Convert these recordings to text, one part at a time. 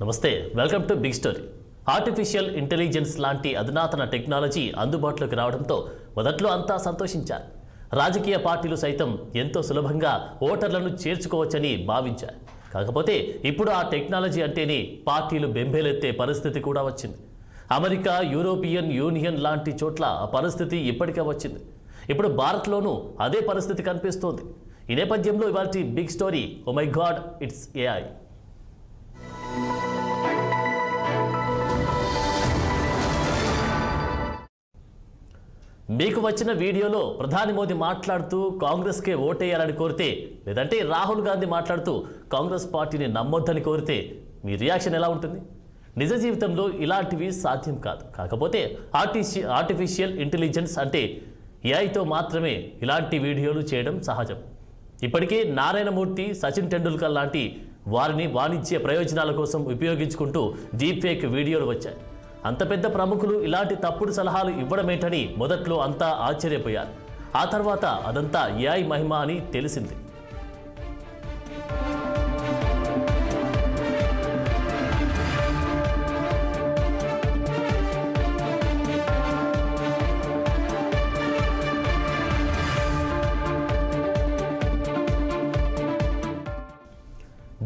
నమస్తే, welcome to big story. Artificial intelligence లాంటి అధునాతన టెక్నాలజీ అందుబాటులోకి రావడంతో మొదట్లో అంతా సంతోషించారు. రాజకీయ పార్టీలు సైతం ఎంతో సులభంగా ఓటర్లను చేర్చుకోవచ్చని భావించారు. కాకపోతే ఇప్పుడు ఆ టెక్నాలజీ అంటేనే పార్టీలు బెంబేలెత్తే పరిస్థితి కూడా వచ్చింది. అమెరికా, యూరోపియన్ యూనియన్ లాంటి చోట్ల ఆ పరిస్థితి ఇప్పటికే వచ్చింది. ఇప్పుడు భారత్లోనూ అదే పరిస్థితి కనిపిస్తోంది. ఈ నేపథ్యంలో ఇవాల్టి big story, oh my god, it's AI. మీకు వచ్చిన వీడియోలో ప్రధాని మోదీ మాట్లాడుతూ కాంగ్రెస్కే ఓటేయాలని కోరితే, లేదంటే రాహుల్ గాంధీ మాట్లాడుతూ కాంగ్రెస్ పార్టీని నమ్మొద్దని కోరితే మీ రియాక్షన్ ఎలా ఉంటుంది? నిజ జీవితంలో ఇలాంటివి సాధ్యం కాదు. కాకపోతే ఆర్టిఫిషియల్ ఇంటెలిజెన్స్ అంటే ఏఐతో మాత్రమే ఇలాంటి వీడియోలు చేయడం సహజం. ఇప్పటికే నారాయణమూర్తి, సచిన్ టెండూల్కర్ లాంటి వారిని వాణిజ్య ప్రయోజనాల కోసం ఉపయోగించుకుంటూ డీప్ ఫేక్ వీడియోలు వచ్చాయి. అంత పెద్ద ప్రముఖులు ఇలాంటి తప్పుడు సలహాలు ఇవ్వడమేంటని మొదట్లో అంతా ఆశ్చర్యపోయారు. ఆ తర్వాత అదంతా ఏఐ మహిమ అని తెలిసింది.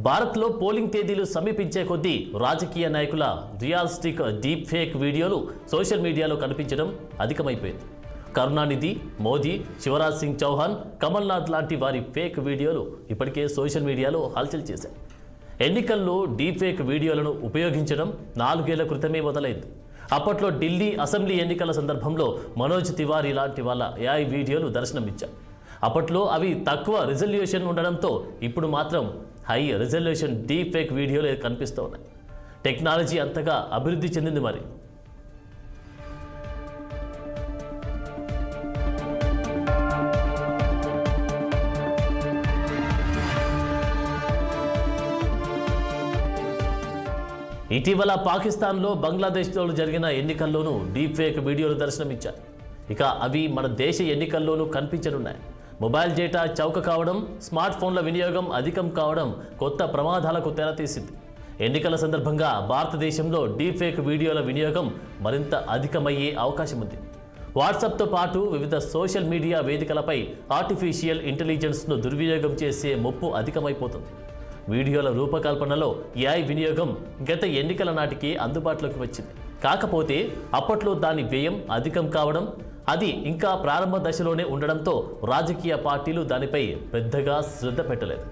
భారత్లో పోలింగ్ తేదీలు సమీపించే కొద్దీ రాజకీయ నాయకుల రియలిస్టిక్ డీప్ ఫేక్ వీడియోలు సోషల్ మీడియాలో కనిపించడం అధికమైపోయింది. కరుణానిధి, మోదీ, శివరాజ్ సింగ్ చౌహాన్, కమల్నాథ్ లాంటి వారి ఫేక్ వీడియోలు ఇప్పటికే సోషల్ మీడియాలో హల్చల్ చేశాయి. ఎన్నికల్లో డీప్ ఫేక్ వీడియోలను ఉపయోగించడం 4 ఏళ్ల క్రితమే మొదలైంది. అప్పట్లో ఢిల్లీ అసెంబ్లీ ఎన్నికల సందర్భంలో మనోజ్ తివారీ లాంటి వాళ్ళ ఏఐ వీడియోలు దర్శనమిచ్చాయి. అప్పట్లో అవి తక్కువ రిజల్యూషన్ ఉండడంతో ఇప్పుడు మాత్రం హై రిజల్యూషన్ డీప్ ఫేక్ వీడియోలు కనిపిస్తూ ఉన్నాయి. టెక్నాలజీ అంతగా అభివృద్ధి చెందింది. మరి ఇటీవల పాకిస్తాన్లో, బంగ్లాదేశ్లో జరిగిన ఎన్నికల్లోనూ డీప్ ఫేక్ వీడియోలు దర్శనమిచ్చాయి. ఇక అవి మన దేశ ఎన్నికల్లోనూ కనిపించనున్నాయి. మొబైల్ డేటా చౌక కావడం, స్మార్ట్ ఫోన్ల వినియోగం అధికం కావడం కొత్త ప్రమాదాలకు తెరతీసింది. ఎన్నికల సందర్భంగా భారతదేశంలో డీప్ ఫేక్ వీడియోల వినియోగం మరింత అధికమయ్యే అవకాశం ఉంది. వాట్సాప్తో పాటు వివిధ సోషల్ మీడియా వేదికలపై ఆర్టిఫిషియల్ ఇంటెలిజెన్స్ను దుర్వినియోగం చేసే ముప్పు అధికమైపోతుంది. వీడియోల రూపకల్పనలో ఏఐ వినియోగం గత ఎన్నికల నాటికి అందుబాటులోకి వచ్చింది. కాకపోతే అప్పట్లో దాని వ్యయం అధికం కావడం, అది ఇంకా ప్రారంభ దశలోనే ఉండడంతో రాజకీయ పార్టీలు దానిపై పెద్దగా శ్రద్ధ పెట్టలేదు.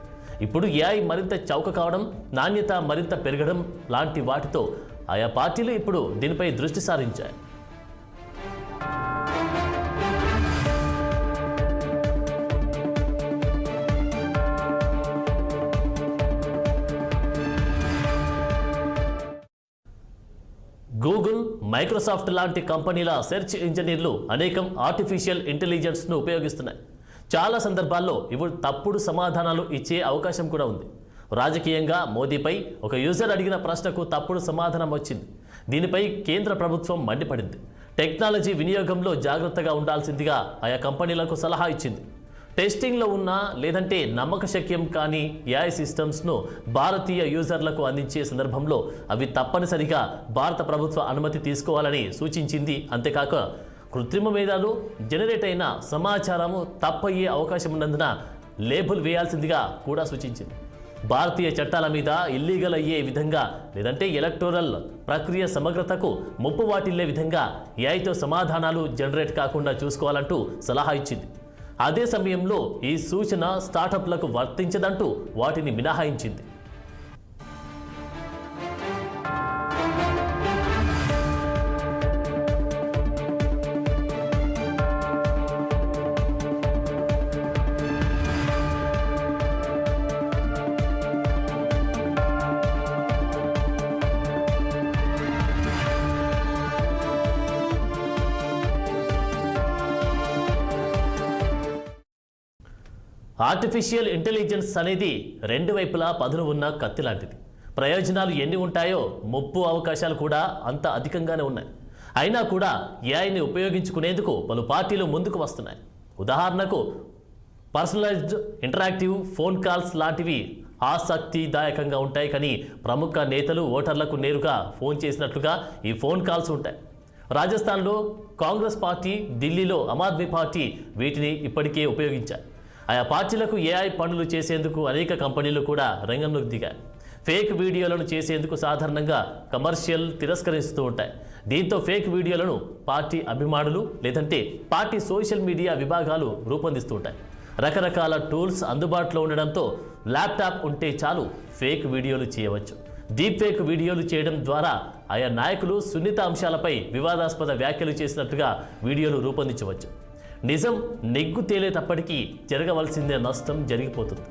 ఇప్పుడు ఏఐ మరింత చౌక కావడం, నాణ్యత మరింత పెరగడం లాంటి వాటితో ఆయా పార్టీలు ఇప్పుడు దీనిపై దృష్టి సారించాయి. గూగుల్, మైక్రోసాఫ్ట్ లాంటి కంపెనీల సెర్చ్ ఇంజనీర్లు అనేకం ఆర్టిఫిషియల్ ఇంటెలిజెన్స్ను ఉపయోగిస్తున్నాయి. చాలా సందర్భాల్లో ఇవి తప్పుడు సమాధానాలు ఇచ్చే అవకాశం కూడా ఉంది. రాజకీయంగా మోదీపై ఒక యూజర్ అడిగిన ప్రశ్నకు తప్పుడు సమాధానం వచ్చింది. దీనిపై కేంద్ర ప్రభుత్వం మండిపడింది. టెక్నాలజీ వినియోగంలో జాగ్రత్తగా ఉండాల్సిందిగా ఆయా కంపెనీలకు సలహా ఇచ్చింది. టెస్టింగ్లో ఉన్న లేదంటే నమ్మకశక్యం కాని ఏఐ సిస్టమ్స్ను భారతీయ యూజర్లకు అందించే సందర్భంలో అవి తప్పనిసరిగా భారత ప్రభుత్వ అనుమతి తీసుకోవాలని సూచించింది. అంతేకాక కృత్రిమ మేధాలు జనరేట్ అయిన సమాచారము తప్పయ్యే అవకాశం ఉన్నందున లేబుల్ వేయాల్సిందిగా కూడా సూచించింది. భారతీయ చట్టాల మీద ఇల్లీగల్ అయ్యే విధంగా లేదంటే ఎలక్టోరల్ ప్రక్రియ సమగ్రతకు ముప్పు వాటిల్లే విధంగా ఏఐతో సమాధానాలు జనరేట్ కాకుండా చూసుకోవాలంటూ సలహా ఇచ్చింది. అదే సమయంలో ఈ సూచన స్టార్టప్లకు వర్తించదంటూ వాటిని మినహాయించింది. ఆర్టిఫిషియల్ ఇంటెలిజెన్స్ అనేది రెండు వైపులా పదును ఉన్న కత్తి లాంటిది. ప్రయోజనాలు ఎన్ని ఉంటాయో ముప్పు అవకాశాలు కూడా అంత అధికంగానే ఉన్నాయి. అయినా కూడా ఏఐని ఉపయోగించుకునేందుకు పలు పార్టీలు ముందుకు వస్తున్నాయి. ఉదాహరణకు పర్సనలైజ్డ్ ఇంటరాక్టివ్ ఫోన్ కాల్స్ లాంటివి ఆసక్తిదాయకంగా ఉంటాయి. కానీ ప్రముఖ నేతలు ఓటర్లకు నేరుగా ఫోన్ చేసినట్లుగా ఈ ఫోన్ కాల్స్ ఉంటాయి. రాజస్థాన్లో కాంగ్రెస్ పార్టీ, ఢిల్లీలో ఆమ్ ఆద్మీ పార్టీ వీటిని ఇప్పటికే ఉపయోగించాయి. ఆయా పార్టీలకు ఏఐ పనులు చేసేందుకు అనేక కంపెనీలు కూడా రంగంలోకి దిగాయి. ఫేక్ వీడియోలను చేసేందుకు సాధారణంగా కమర్షియల్ తిరస్కరిస్తూ ఉంటాయి. దీంతో ఫేక్ వీడియోలను పార్టీ అభిమానులు లేదంటే పార్టీ సోషల్ మీడియా విభాగాలు రూపొందిస్తూ ఉంటాయి. రకరకాల టూల్స్ అందుబాటులో ఉండడంతో ల్యాప్టాప్ ఉంటే చాలు ఫేక్ వీడియోలు చేయవచ్చు. డీప్ ఫేక్ వీడియోలు చేయడం ద్వారా ఆయా నాయకులు సున్నిత అంశాలపై వివాదాస్పద వ్యాఖ్యలు చేసినట్లుగా వీడియోలు రూపొందించవచ్చు. నిజం నెగ్గు తేలేటప్పటికీ జరగవలసిందే నష్టం జరిగిపోతుంది.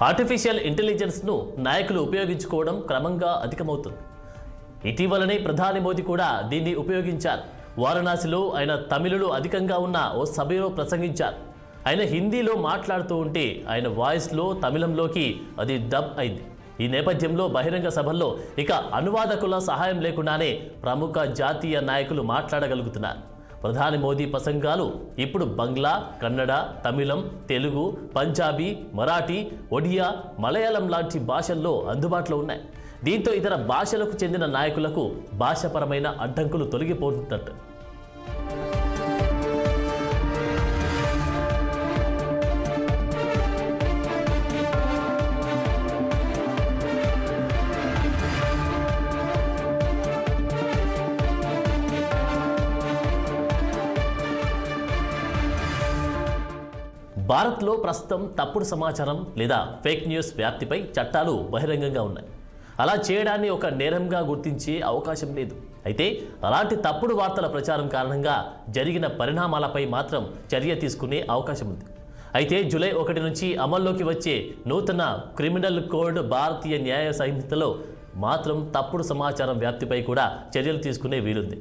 ఆర్టిఫిషియల్ ఇంటెలిజెన్స్ను నాయకులు ఉపయోగించుకోవడం క్రమంగా అధికమవుతుంది. ఇటీవలనే ప్రధాని మోదీ కూడా దీన్ని ఉపయోగించారు. వారణాసిలో ఆయన తమిళులు అధికంగా ఉన్న ఓ సభలో ప్రసంగించారు. ఆయన హిందీలో మాట్లాడుతూ ఉంటే ఆయన వాయిస్లో తమిళంలోకి అది డబ్ అయింది. ఈ నేపథ్యంలో బహిరంగ సభల్లో ఇక అనువాదకుల సహాయం లేకుండానే ప్రముఖ జాతీయ నాయకులు మాట్లాడగలుగుతున్నారు. ప్రధాని మోదీ ప్రసంగాలు ఇప్పుడు బంగ్లా, కన్నడ, తమిళం, తెలుగు, పంజాబీ, మరాఠీ, ఒడియా, మలయాళం లాంటి భాషల్లో అందుబాటులో ఉన్నాయి. దీంతో ఇతర భాషలకు చెందిన నాయకులకు భాషాపరమైన అడ్డంకులు తొలగిపోతున్నట్టు. భారత్లో ప్రస్తుతం తప్పుడు సమాచారం లేదా ఫేక్ న్యూస్ వ్యాప్తిపై చట్టాలు బహిరంగంగా ఉన్నాయి. అలా చేయడాన్ని ఒక నేరంగా గుర్తించే అవకాశం లేదు. అయితే అలాంటి తప్పుడు వార్తల ప్రచారం కారణంగా జరిగిన పరిణామాలపై మాత్రం చర్య తీసుకునే అవకాశం ఉంది. అయితే జూలై 1 నుంచి అమల్లోకి వచ్చే నూతన క్రిమినల్ కోడ్ భారతీయ న్యాయ సంహితలో మాత్రం తప్పుడు సమాచారం వ్యాప్తిపై కూడా చర్యలు తీసుకునే వీలుంది.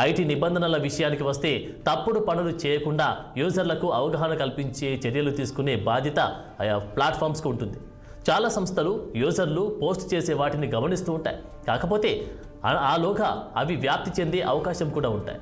ఐటీ నిబంధనల విషయానికి వస్తే తప్పుడు పనులు చేయకుండా యూజర్లకు అవగాహన కల్పించే చర్యలు తీసుకునే బాధ్యత ఆయా ప్లాట్ఫామ్స్కు ఉంటుంది. చాలా సంస్థలు యూజర్లు పోస్ట్ చేసే వాటిని గమనిస్తూ ఉంటాయి. కాకపోతే ఆలోగా అవి వ్యాప్తి చెందే అవకాశం కూడా ఉంటాయి.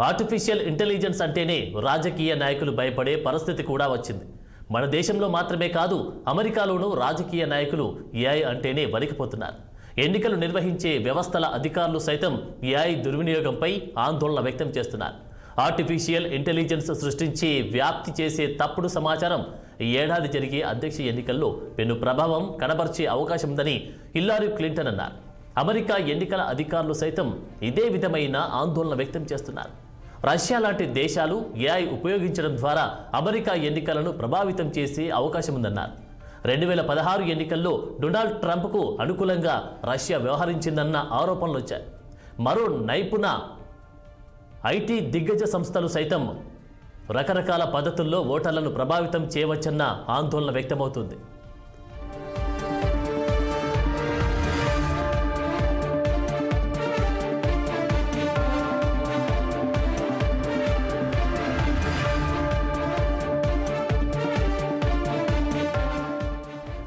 ఆర్టిఫిషియల్ ఇంటెలిజెన్స్ అంటేనే రాజకీయ నాయకులు భయపడే పరిస్థితి కూడా వచ్చింది. మన దేశంలో మాత్రమే కాదు, అమెరికాలోనూ రాజకీయ నాయకులు ఏఐ అంటేనే వణికిపోతున్నారు. ఎన్నికలు నిర్వహించే వ్యవస్థల అధికారులు సైతం ఏఐ దుర్వినియోగంపై ఆందోళన వ్యక్తం చేస్తున్నారు. ఆర్టిఫిషియల్ ఇంటెలిజెన్స్ సృష్టించి వ్యాప్తి చేసే తప్పుడు సమాచారం ఈ ఏడాది జరిగే అధ్యక్ష ఎన్నికల్లో పెను ప్రభావం కనబర్చే అవకాశం ఉందని హిల్లారీ క్లింటన్ అన్నారు. అమెరికా ఎన్నికల అధికారులు సైతం ఇదే విధమైన ఆందోళన వ్యక్తం చేస్తున్నారు. రష్యా లాంటి దేశాలు ఏఐ ఉపయోగించడం ద్వారా అమెరికా ఎన్నికలను ప్రభావితం చేసే అవకాశం ఉందన్నారు. 2016 ఎన్నికల్లో డొనాల్డ్ ట్రంప్కు అనుకూలంగా రష్యా వ్యవహరించిందన్న ఆరోపణలు వచ్చాయి. మరో నైపుణ ఐటీ దిగ్గజ సంస్థలు సైతం రకరకాల పద్ధతుల్లో ఓటర్లను ప్రభావితం చేయవచ్చన్న ఆందోళన వ్యక్తమవుతుంది.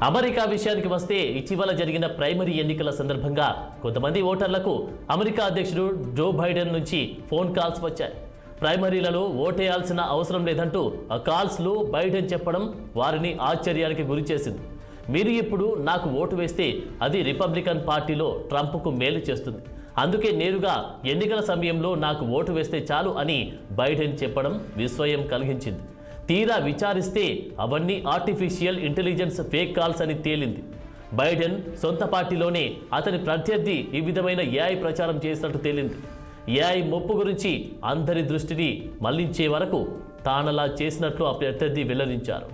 అమెరికా విషయానికి వస్తే ఇటీవల జరిగిన ప్రైమరీ ఎన్నికల సందర్భంగా కొంతమంది ఓటర్లకు అమెరికా అధ్యక్షుడు జో బైడెన్ నుంచి ఫోన్ కాల్స్ వచ్చాయి. ప్రైమరీలలో ఓటేయాల్సిన అవసరం లేదంటూ ఆ కాల్స్లో బైడెన్ చెప్పడం వారిని ఆశ్చర్యానికి గురిచేసింది. మీరు ఇప్పుడు నాకు ఓటు వేస్తే అది రిపబ్లికన్ పార్టీలో ట్రంప్కు మేలు చేస్తుంది. అందుకే నేరుగా ఎన్నికల సమయంలో నాకు ఓటు వేస్తే చాలు అని బైడెన్ చెప్పడం విస్మయం కలిగించింది. తీరా విచారిస్తే అవన్నీ ఆర్టిఫిషియల్ ఇంటెలిజెన్స్ ఫేక్ కాల్స్ అని తేలింది. బైడెన్ సొంత పార్టీలోనే అతని ప్రత్యర్థి ఈ విధమైన ఏఐ ప్రచారం చేసినట్టు తేలింది. ఏఐ ముప్పు గురించి అందరి దృష్టిని మళ్లించే వరకు తానలా చేసినట్లు ఆ ప్రత్యర్థి వెల్లడించారు.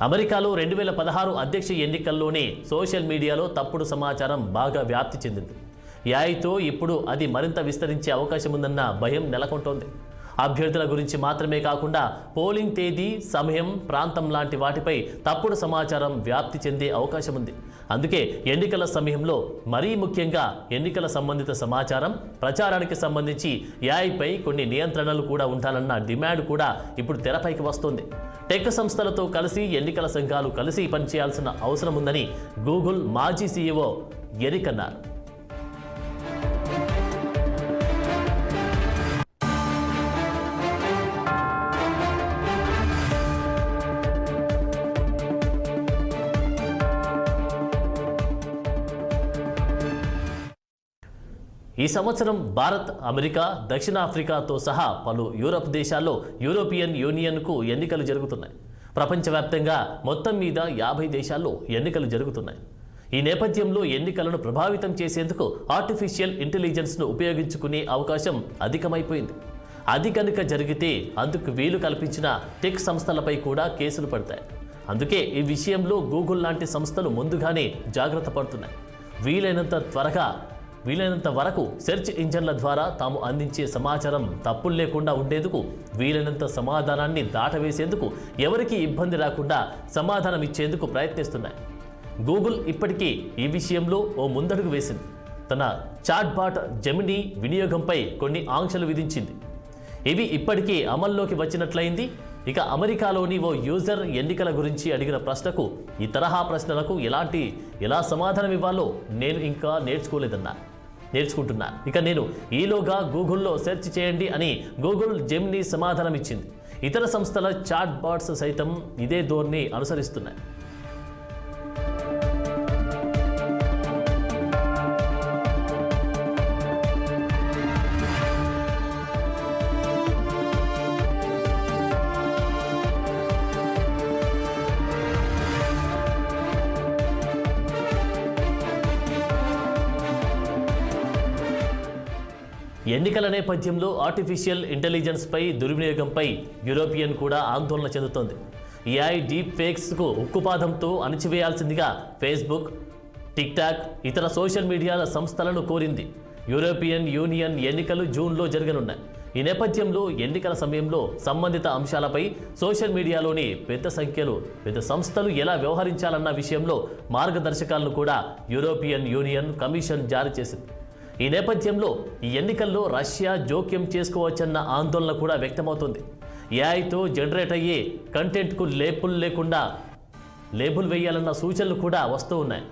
అమెరికాలో 2016 అధ్యక్ష ఎన్నికల్లోనే సోషల్ మీడియాలో తప్పుడు సమాచారం బాగా వ్యాప్తి చెందింది. ఏఐతో ఇప్పుడు అది మరింత విస్తరించే అవకాశం ఉందన్న భయం నెలకొంటోంది. అభ్యర్థుల గురించి మాత్రమే కాకుండా పోలింగ్ తేదీ, సమయం, ప్రాంతం లాంటి వాటిపై తప్పుడు సమాచారం వ్యాప్తి చెందే అవకాశం ఉంది. అందుకే ఎన్నికల సమయంలో మరీ ముఖ్యంగా ఎన్నికల సంబంధిత సమాచారం ప్రచారానికి సంబంధించి ఏఐపై కొన్ని నియంత్రణలు కూడా ఉండాలన్న డిమాండ్ కూడా ఇప్పుడు తెరపైకి వస్తోంది. టెక్ సంస్థలతో కలిసి ఎన్నికల సంఘాలు కలిసి పనిచేయాల్సిన అవసరం ఉందని గూగుల్ మాజీ సీఈఓ ఎరిక్ అన్నారు. ఈ సంవత్సరం భారత్, అమెరికా, దక్షిణాఫ్రికాతో సహా పలు యూరప్ దేశాల్లో యూరోపియన్ యూనియన్కు ఎన్నికలు జరుగుతున్నాయి. ప్రపంచవ్యాప్తంగా మొత్తం మీద 50 దేశాల్లో ఎన్నికలు జరుగుతున్నాయి. ఈ నేపథ్యంలో ఎన్నికలను ప్రభావితం చేసేందుకు ఆర్టిఫిషియల్ ఇంటెలిజెన్స్ను ఉపయోగించుకునే అవకాశం అధికమైపోయింది. అది కనుక జరిగితే అందుకు వీలు కల్పించిన టెక్ సంస్థలపై కూడా కేసులు పడతాయి. అందుకే ఈ విషయంలో గూగుల్ లాంటి సంస్థలు ముందుగానే జాగ్రత్త పడుతున్నాయి. వీలైనంత వరకు సెర్చ్ ఇంజన్ల ద్వారా తాము అందించే సమాచారం తప్పులు లేకుండా ఉండేందుకు, వీలైనంత సమాధానాన్ని దాటవేసేందుకు, ఎవరికీ ఇబ్బంది రాకుండా సమాధానం ఇచ్చేందుకు ప్రయత్నిస్తున్నాయి. గూగుల్ ఇప్పటికీ ఈ విషయంలో ఓ ముందడుగు వేసింది. తన చాట్బాట్ జెమినీ వినియోగంపై కొన్ని ఆంక్షలు విధించింది. ఇవి ఇప్పటికీ అమల్లోకి వచ్చినట్లయింది. ఇక అమెరికాలోని ఓ యూజర్ ఎన్నికల గురించి అడిగిన ప్రశ్నకు ఈ తరహా ప్రశ్నలకు ఎలా సమాధానం ఇవ్వాలో నేను ఇంకా నేర్చుకుంటున్నా. ఇక నేను ఈలోగా గూగుల్లో సెర్చ్ చేయండి అని గూగుల్ జెమినీ సమాధానం ఇచ్చింది. ఇతర సంస్థల చాట్ బాట్స్ సైతం ఇదే ధోరణి అనుసరిస్తున్నాయి. ఎన్నికల నేపథ్యంలో ఆర్టిఫిషియల్ ఇంటెలిజెన్స్పై దుర్వినియోగంపై యూరోపియన్ కూడా ఆందోళన చెందుతోంది. ఏఐ డీప్ ఫేక్స్కు ఉక్కుపాదంతో అణిచివేయాల్సిందిగా ఫేస్బుక్, టిక్టాక్, ఇతర సోషల్ మీడియాల సంస్థలను కోరింది. యూరోపియన్ యూనియన్ ఎన్నికలు జూన్లో జరగనున్నాయి. ఈ నేపథ్యంలో ఎన్నికల సమయంలో సంబంధిత అంశాలపై సోషల్ మీడియాలోని పెద్ద సంస్థలు ఎలా వ్యవహరించాలన్న విషయంలో మార్గదర్శకాలను కూడా యూరోపియన్ యూనియన్ కమిషన్ జారీ చేసింది. ఈ నేపథ్యంలో ఈ ఎన్నికల్లో రష్యా జోక్యం చేసుకోవచ్చన్న ఆందోళన కూడా వ్యక్తమవుతుంది. ఏఐతో జనరేట్ అయ్యే కంటెంట్కు లేబుల్ వేయాలన్న సూచనలు కూడా వస్తూ ఉన్నాయి.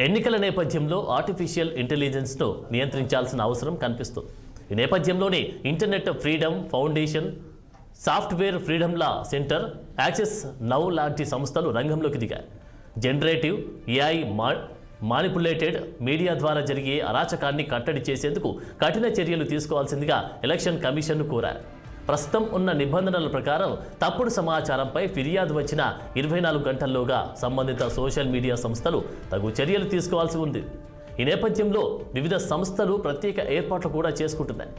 ఎన్నికల నేపథ్యంలో ఆర్టిఫిషియల్ ఇంటెలిజెన్స్ను నియంత్రించాల్సిన అవసరం కనిపిస్తుంది. ఈ నేపథ్యంలోనే Internet Freedom Foundation, Software Freedom Law Centre, Access Now లాంటి సంస్థలు రంగంలోకి దిగాయి. జనరేటివ్ ఏఐ మానిపులేటెడ్ మీడియా ద్వారా జరిగే అరాచకాన్ని కట్టడి చేసేందుకు కఠిన చర్యలు తీసుకోవాల్సిందిగా ఎలక్షన్ కమిషన్ను కోరారు. ప్రస్తుతం ఉన్న నిబంధనల ప్రకారం తప్పుడు సమాచారంపై ఫిర్యాదు వచ్చిన 24 గంటల్లోగా సంబంధిత సోషల్ మీడియా సంస్థలు తగు చర్యలు తీసుకోవాల్సి ఉంది. ఈ నేపథ్యంలో వివిధ సంస్థలు ప్రత్యేక ఏర్పాట్లు కూడా చేసుకుంటున్నాయి.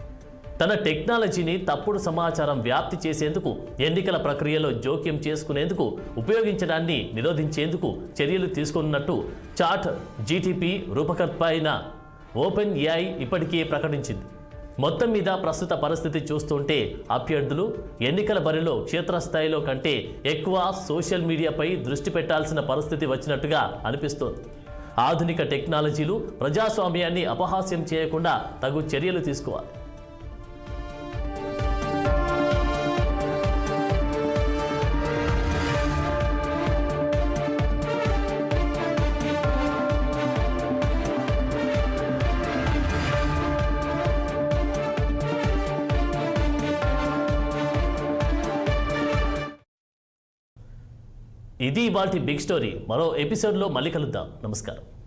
తన టెక్నాలజీని తప్పుడు సమాచారం వ్యాప్తి చేసేందుకు, ఎన్నికల ప్రక్రియలో జోక్యం చేసుకునేందుకు ఉపయోగించడాన్ని నిరోధించేందుకు చర్యలు తీసుకున్నట్టు చాట్ జీటీపీ రూపకర్త అయిన ఓపెన్ ఏఐ ఇప్పటికే ప్రకటించింది. మొత్తం మీద ప్రస్తుత పరిస్థితి చూస్తుంటే అభ్యర్థులు ఎన్నికల బరిలో క్షేత్రస్థాయిలో కంటే ఎక్కువ సోషల్ మీడియాపై దృష్టి పెట్టాల్సిన పరిస్థితి వచ్చినట్టుగా అనిపిస్తోంది. ఆధునిక టెక్నాలజీలు ప్రజాస్వామ్యాన్ని అపహాస్యం చేయకుండా తగు చర్యలు తీసుకోవాలి. ఇది ఇవాల్టి బిగ్ స్టోరీ. మరో ఎపిసోడ్లో మళ్ళీ కలుద్దాం. నమస్కారం.